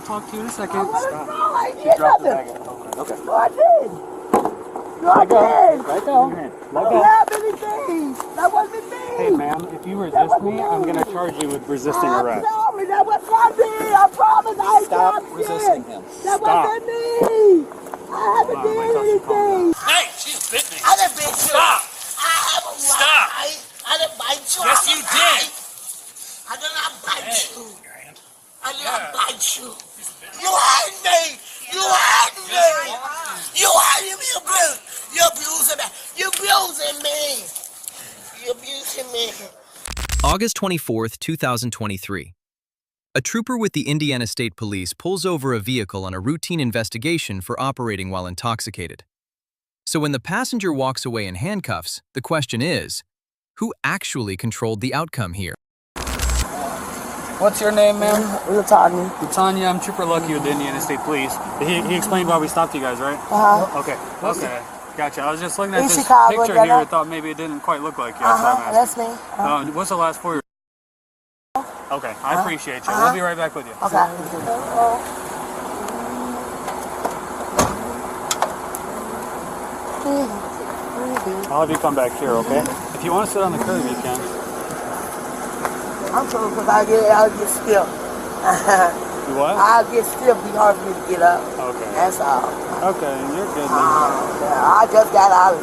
talk to you in a second. No, I She did dropped the nothing. bag. Okay. No, I did. No, I did. Let go. I Let don't go. have anything. That wasn't me. Hey, ma'am, if you resist me, I'm going to charge you with resisting arrest. Sorry, that was not me. I promise I Stop dropped resisting it. him. That Stop. wasn't me. I haven't did anything. Hey, she's bit me. I didn't bite you. Stop. I haven't Stop. lied. I didn't bite you. Yes, you did. I did not bite you. Your hand. I did not bite you. You hate me. You hate me. You hate me. You're abusing me. You're abusing me. You're abusing me. August 24th, 2023. A trooper with the Indiana State Police pulls over a vehicle on a routine investigation for operating while intoxicated. So when the passenger walks away in handcuffs, the question is, who actually controlled the outcome here? What's your name, ma'am? Latanya. Tanya, I'm Trooper Lucky with the Indiana State Police. He explained why we stopped you guys, right? Uh-huh. Okay. Gotcha. I was just looking at In this Chicago, picture here. I thought maybe it didn't quite look like you. That's why I'm asking. That's me. What's the last 4 years? Okay, I appreciate you. We'll be right back with you. Okay. I'll have you come back here, okay? If you want to sit on the curb, you can. I'm cool because I'll get stiff. You what? I'll get stiff. Be hard for me to get up. Okay. That's all. Okay, you're good then. I just got out of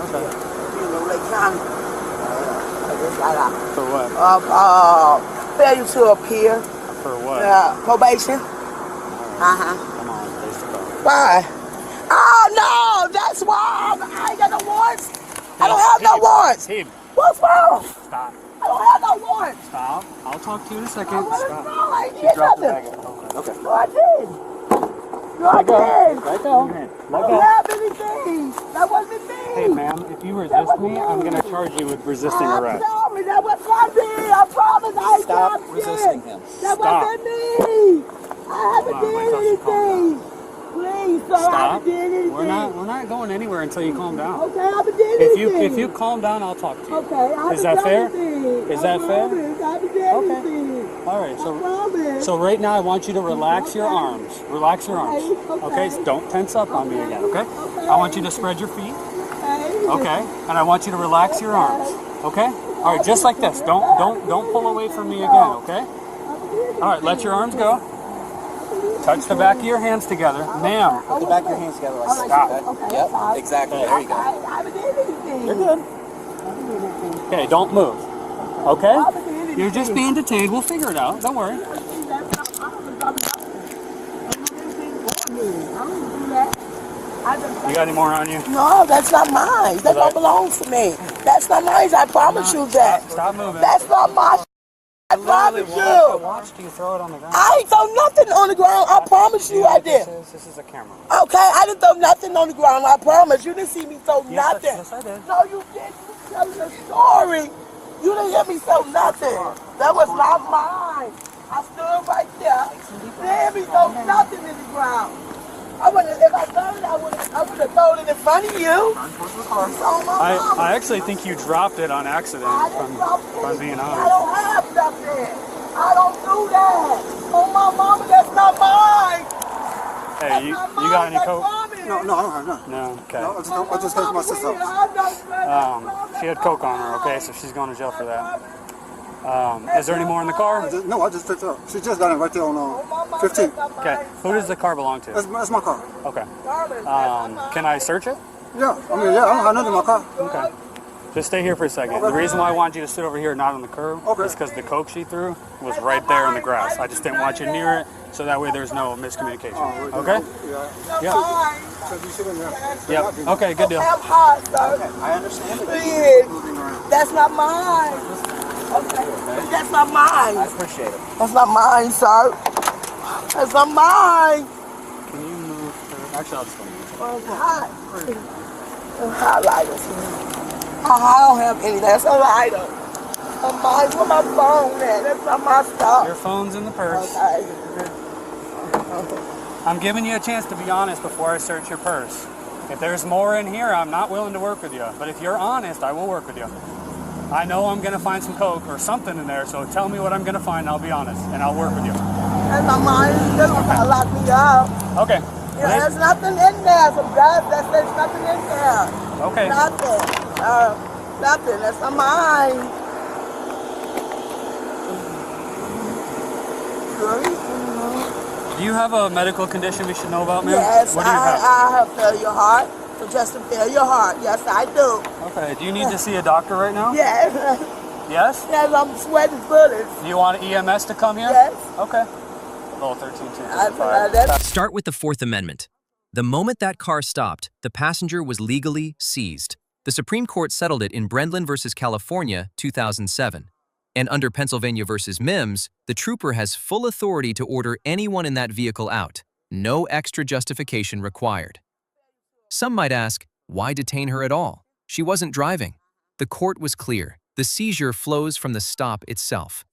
jail. Lake County. I just got out. For what? Failure to appear. For what? Probation. Come on, face the car. Why? Oh no, that's why I ain't got no warrants. I don't have no warrants. Team, What's wrong? stop. I don't have no warrants. Stop. I'll talk to you in a second. What is Stop. wrong? I ain't She did dropped the nothing. bag. Okay. No, I did. No, I Let go. did. Let go. I Let don't go. have anything. That wasn't me. Hey, ma'am, if you resist me, I'm going to charge you with resisting arrest. Sorry, that was not me. I promise I Stop dropped resisting it. him. That Stop. wasn't me. I haven't did anything. Please, sir, I Stop. haven't did anything. We're not going anywhere until you calm down. Okay, I haven't did anything. If you calm down, I'll talk to you. Okay, I haven't Is that done fair? anything. Is that fair? I haven't did Okay. anything. All right. I promise. So right now I want you to relax your arms. Relax your arms. Okay. So don't tense up on me again. Okay. I want you to spread your feet. Okay. And I want you to relax your arms. Okay. All right. Just like this. Don't pull away from me again. Okay. All right. Let your arms go. Touch the back of your hands together, ma'am. Put the back of your hands together like Stop. that. Yep, exactly. There you go. I haven't did anything. You're good. Okay. Don't move. Okay. You're just being detained. We'll figure it out. Don't worry. You got any more on you? No, that's not mine. That don't belong to me. That's not mine. I promise you that. Stop moving. That's not my. I promise I you. watched you throw it on the ground. I ain't throw nothing on the ground. I promise you I did. This is a camera. Okay, I didn't throw nothing on the ground. I promise. You didn't see me throw nothing. Yes, I did. No, you didn't. Tell the story. You didn't hear me throw nothing. That was not mine. I stood right there. You didn't hear me throw nothing in the ground. If I thrown it, I would have thrown it in front of you. I actually think you dropped it on accident, if I'm being I honest. don't have nothing. I don't do that. Oh, my mama, that's not mine. Hey, you got any coke? No, I don't have none. No, okay. No, I just came to my sister's house. She had coke on her, okay, so she's going to jail for that. Is there any more in the car? No, I just picked her up. She just got in right there on 15. Okay, who does the car belong to? That's my car. Okay. Can I search it? Yeah, I don't have nothing in my car. Okay. Just stay here for a second. The reason why I wanted you to sit over here, not on the curb, is because the coke she threw was right there in the grass. I just didn't want you near it, so that way there's no miscommunication. Okay? Yeah. So you sit in there. Yep. Okay, good deal. I'm hot, sir. I understand it. Please. That's not mine. Okay. That's not mine. I appreciate it. That's not mine, sir. That's not mine. Can you move? Actually, I'll just go. Oh, it's hot. Highlighters. I don't have any. That's a lighter. Mine. Where my phone at? That's not my stuff. Your phone's in the purse. Okay. I'm giving you a chance to be honest before I search your purse. If there's more in here, I'm not willing to work with you. But if you're honest, I will work with you. I know I'm going to find some coke or something in there, so tell me what I'm going to find, and I'll be honest, and I'll work with you. And my mind is still gonna lock me up. Okay. You know, there's nothing in there. Some drugs, there's nothing in there. Okay. Nothing. Nothing. That's my mind. Do you have a medical condition we should know about, ma'am? Yes, What do you have? I have failure heart. Congestive failure heart. Yes, I do. Okay. Do you need to see a doctor right now? Yes. Yes? Yes, I'm sweating bullets. Do you want EMS to come here? Yes. Okay. Little 13-255. That's Start with the Fourth Amendment. The moment that car stopped, the passenger was legally seized. The Supreme Court settled it in Brendlin versus California, 2007. And under Pennsylvania versus Mims, the trooper has full authority to order anyone in that vehicle out. No extra justification required. Some might ask, why detain her at all? She wasn't driving. The court was clear. The seizure flows from the stop itself.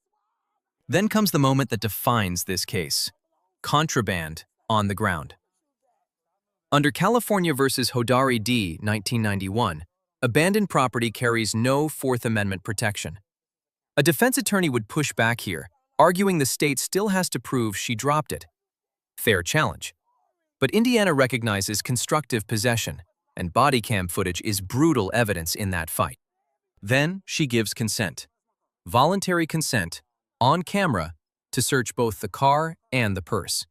Then comes the moment that defines this case. Contraband on the ground. Under California versus Hodari D. 1991, abandoned property carries no Fourth Amendment protection. A defense attorney would push back here, arguing the state still has to prove she dropped it. Fair challenge. But Indiana recognizes constructive possession, and body cam footage is brutal evidence in that fight. Then she gives consent. Voluntary consent, on camera, to search both the car and the purse.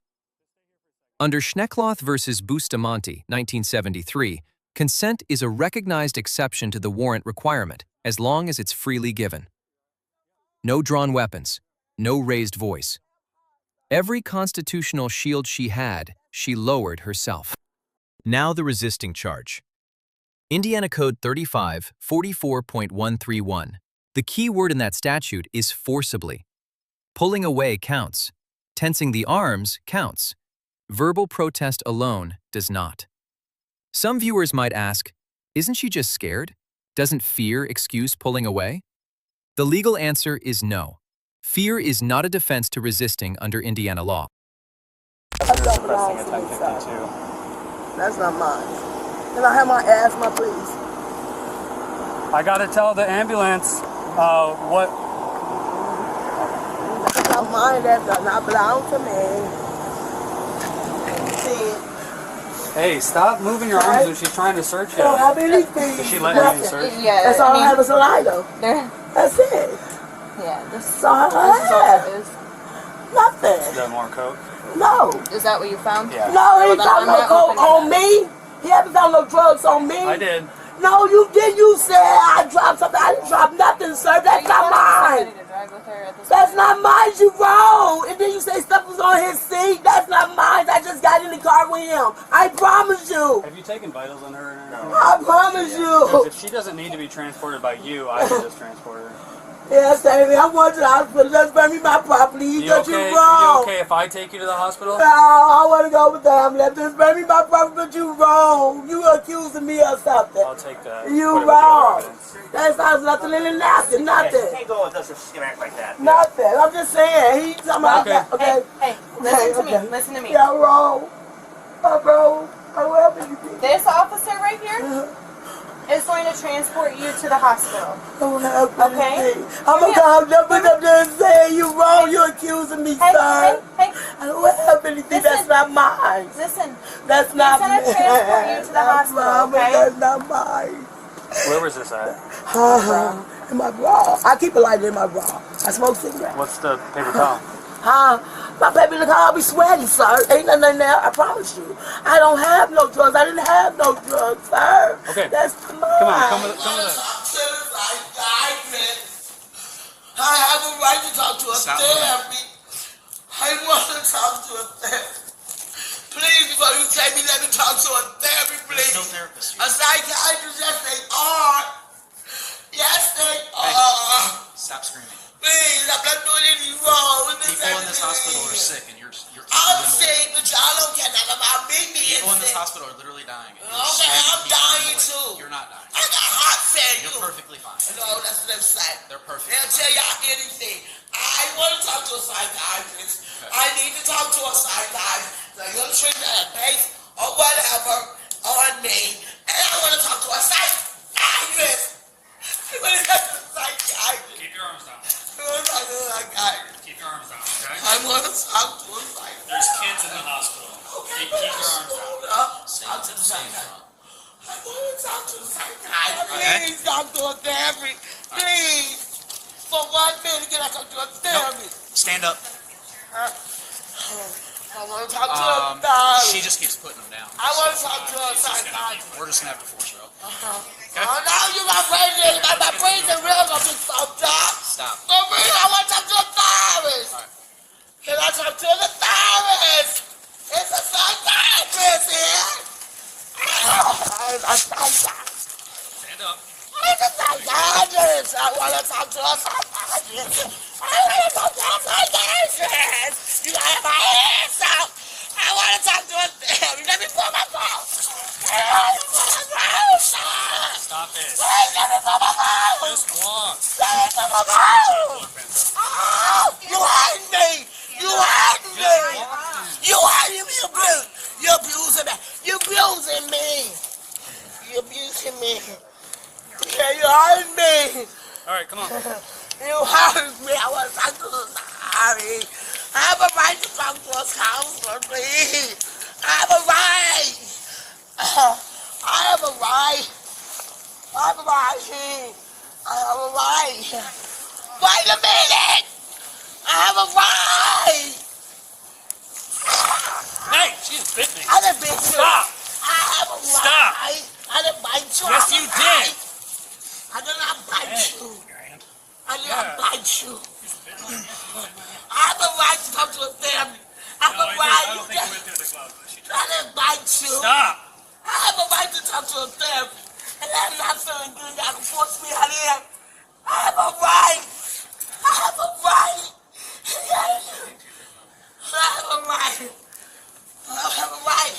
Under Schneckloth versus Bustamante, 1973, consent is a recognized exception to the warrant requirement, as long as it's freely given. No drawn weapons, no raised voice. Every constitutional shield she had, she lowered herself. Now the resisting charge. Indiana Code 35-44.131. The key word in that statute is forcibly. Pulling away counts. Tensing the arms counts. Verbal protest alone does not. Some viewers might ask, isn't she just scared? Doesn't fear excuse pulling away? The legal answer is no. Fear is not a defense to resisting under Indiana law. That's not mine. Can I have my asthma, please? I gotta tell the ambulance what. That's not mine. That does not belong to me. See? Hey, stop moving your arms when she's trying to search you. I don't have anything. Is she letting you search? Yeah, That's all I have is a lighter. There. That's it. Yeah, this That's all I is all have. it is. Nothing. Is that more coke? No. Is that what you found? Yeah. No, he Well, found then no I'm not coke on opening me. He haven't found no drugs on me. I did. No, you did. You said I dropped something. I didn't drop nothing, sir. That's not mine. To drive with her at this That's point. not mine. You wrong. And then you say stuff was on his seat. That's not mine. I just got in the car with him. I promise you. Have you taken vitals on her? No. I promise you. If she doesn't need to be transported by you, I can just transport her. Yes, Amy, I want you to the hospital. Just bring me my property. You got you You wrong. okay if I take you to the hospital? No, I want to go with them. Let this bring me my property, but you wrong. You accusing me of something. I'll take that. You Put it with the other wrong. evidence. That sounds nothing in nothing. Nothing. You can't go with us if she's gonna act like that. Nothing. I'm just saying. He's talking about Okay. that. Okay. Hey, listen to Okay. me. Listen to me. Yeah, wrong. Bro. I'm helping you. This officer right here is going to transport you to the hospital. I'm helping Okay. you. I'm going to come up there and say you wrong. You're accusing me, Hey, sir. hey, I don't have anything. That's Listen. not mine. listen. That's not gonna mine. transport you to the That's hospital, mine, but okay? That's not mine. Where was this at? In my bra. I keep a lighter in my bra. I smoke cigarettes. What's the paper towel? My baby, look how I be sweaty, sir. Ain't nothing in there, I promise you. I don't have no drugs. I didn't have no drugs, sir. Okay. That's mine. Come on, come with us. I have a right to talk to a therapist. I want to talk to a therapist. Please, before you take me, let me talk to a therapist, please. No therapist. A psychiatrist, yes, they are. Yes, they are. Stop screaming. Please, I'm not doing anything wrong with this. People in this hospital are sick, and you're I'm sick, but y'all don't care nothing about me being People in this sick. hospital are literally dying. and you're Okay, screaming I'm people in dying the way. too. You're not dying. I got heart failure. You're perfectly fine. No, that's what I'm saying. They're perfect. They'll tell y'all anything. I want to talk to a psychiatrist. Okay. I need to talk to a psychiatrist. They're going to treat that base or whatever on me. And I want to talk to a psychiatrist. I want to talk to a psychiatrist. Keep your arms down. I want to talk to a psychiatrist. Keep your arms down, okay? I want to talk to a There's kids in the hospital. Keep your arms out. Talk to the psychiatrist. I want to talk to the psychiatrist. Please, Dr. Therapy. Please. For 1 minute, can I talk to a therapy? Stand up. I want to talk to a therapist. She just keeps putting them down. I want to talk to a psychiatrist. We're just gonna have to force her up. Oh, now you my brain, my brain's in real gonna be fucked up. Stop. For real, I want to talk to a therapist. Can I talk to the therapist? It's a psychiatrist here. Stand up. It's a psychiatrist. I want to talk to a psychiatrist. I want to talk to a psychiatrist. You got my hands out. I want to talk to a therapist. Let me pull my phone. Stop it. Let me pull my phone. Just walk. Let me pull my phone. Oh, you hurting me. You hurting me. You hurting me. You abusing me. You abusing me. You abusing me. Yeah, you hurting me. All right, come on. You hurt me. I want to talk to sorry. I have a right to talk to a counselor, please. I have a right. I have a right. I have a right. I have a right. Wait a minute. I have a right. Hey, she just bit me. I didn't bite you. Stop. I have a right. Stop. I didn't bite you. Yes, you did. I did not bite Hey. you. Your hand. I did not bite you. I have a right to come to a therapy. I have a right. I don't think you went through the glove. She I didn't bite you. Stop. I have a right to talk to a therapist. And I'm not feeling good. Y'all can force me out here. I have a right. I have a right. I have a right. I have a right.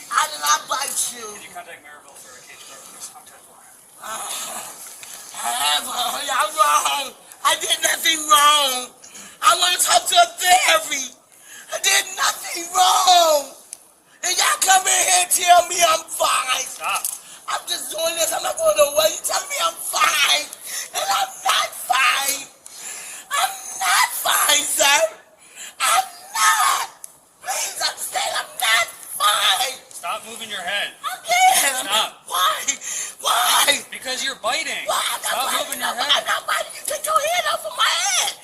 I did not bite you. Can you contact Maryville for a case reference? Y'all wrong. I did nothing wrong. I want to talk to a therapy. I did nothing wrong. And y'all come in here and tell me I'm fine. Stop. I'm just doing this. I'm not going nowhere. You tell me I'm fine. And I'm not fine. I'm not fine, sir. I'm not. Please understand, I'm not fine. Stop moving your head. I can't. Stop. Why? Why? Because you're biting. Why? I'm not Stop biting. moving your I'm head. not biting. You take your hand off of my head.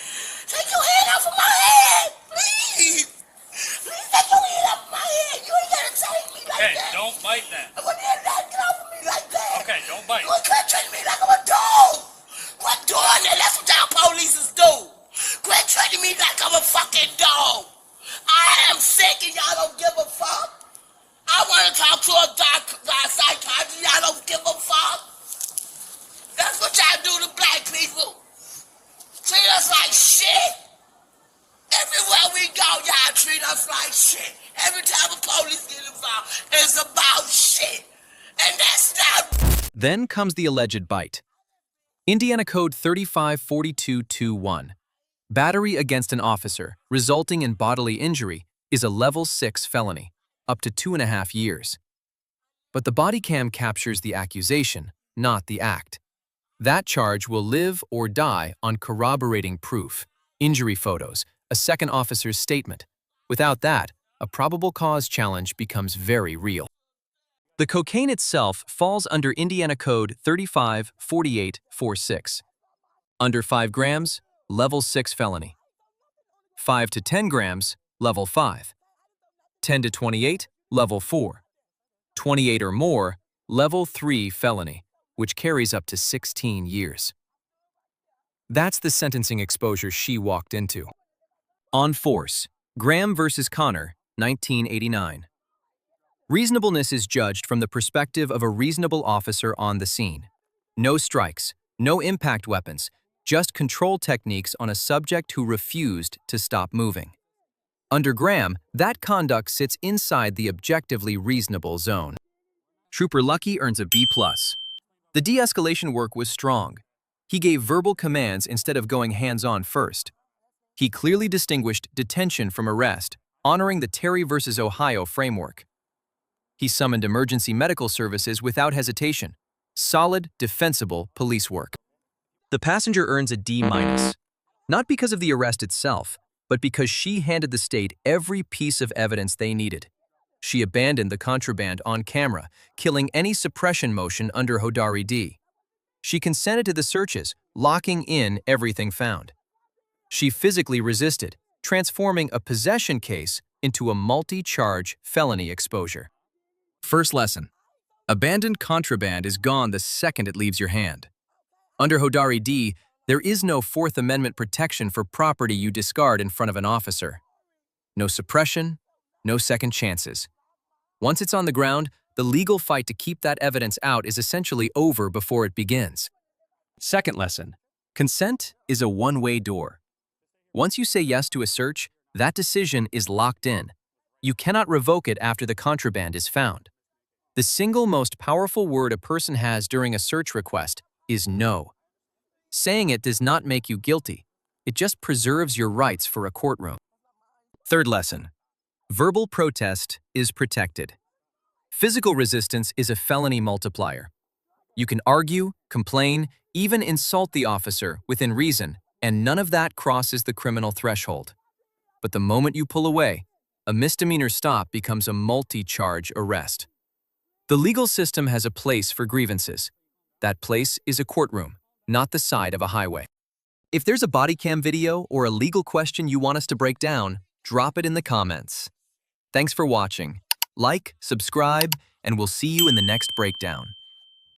Take your hand off of my head. Please. Please take your hand off of my head. You ain't got to take me like Okay, that. don't bite then. I wouldn't have that. Get off of me like that. Okay, don't bite. You can't treat me like I'm a dog. Quit doing that. That's what y'all police do. Quit treating me like I'm a fucking dog. I am sick and y'all don't give a fuck. I want to talk to a psychiatrist. Y'all don't give a fuck. That's what y'all do to black people. Treat us like shit. Everywhere we go, y'all treat us like shit. Every time the police get involved, it's about shit. And that's not... Then comes the alleged bite. Indiana Code 354221. Battery against an officer resulting in bodily injury is a level 6 felony, up to 2.5 years. But the Bodycam captures the accusation, not the act. That charge will live or die on corroborating proof, injury photos, a second officer's statement. Without that, a probable cause challenge becomes very real. The cocaine itself falls under Indiana Code 354846. Under 5 grams, level 6 felony. 5 to 10 grams, level 5. 10 to 28, level 4. 28 or more, level 3 felony, which carries up to 16 years. That's the sentencing exposure she walked into. On force, Graham versus Connor, 1989. Reasonableness is judged from the perspective of a reasonable officer on the scene. No strikes, no impact weapons, just control techniques on a subject who refused to stop moving. Under Graham, that conduct sits inside the objectively reasonable zone. Trooper Lucky earns a B+. The de-escalation work was strong. He gave verbal commands instead of going hands-on first. He clearly distinguished detention from arrest, honoring the Terry versus Ohio framework. He summoned emergency medical services without hesitation. Solid, defensible police work. The passenger earns a D-, not because of the arrest itself, but but because she handed the state every piece of evidence they needed. She abandoned the contraband on camera, killing any suppression motion under Hodari D. She consented to the searches, locking in everything found. She physically resisted, transforming a possession case into a multi-charge felony exposure. First lesson: abandoned contraband is gone the second it leaves your hand. Under Hodari D, there is no Fourth Amendment protection for property you discard in front of an officer. No suppression, no second chances. Once it's on the ground, the legal fight to keep that evidence out is essentially over before it begins. Second lesson: consent is a one-way door. Once you say yes to a search, that decision is locked in. You cannot revoke it after the contraband is found. The single most powerful word a person has during a search request is no. Saying it does not make you guilty. It just preserves your rights for a courtroom. Third lesson: verbal protest is protected. Physical resistance is a felony multiplier. You can argue, complain, even insult the officer within reason, and none of that crosses the criminal threshold. But the moment you pull away, a misdemeanor stop becomes a multi-charge arrest. The legal system has a place for grievances. That place is a courtroom, not the side of a highway. If there's a body cam video or a legal question you want us to break down, drop it in the comments. Thanks for watching. Like, subscribe, and we'll see you in the next breakdown.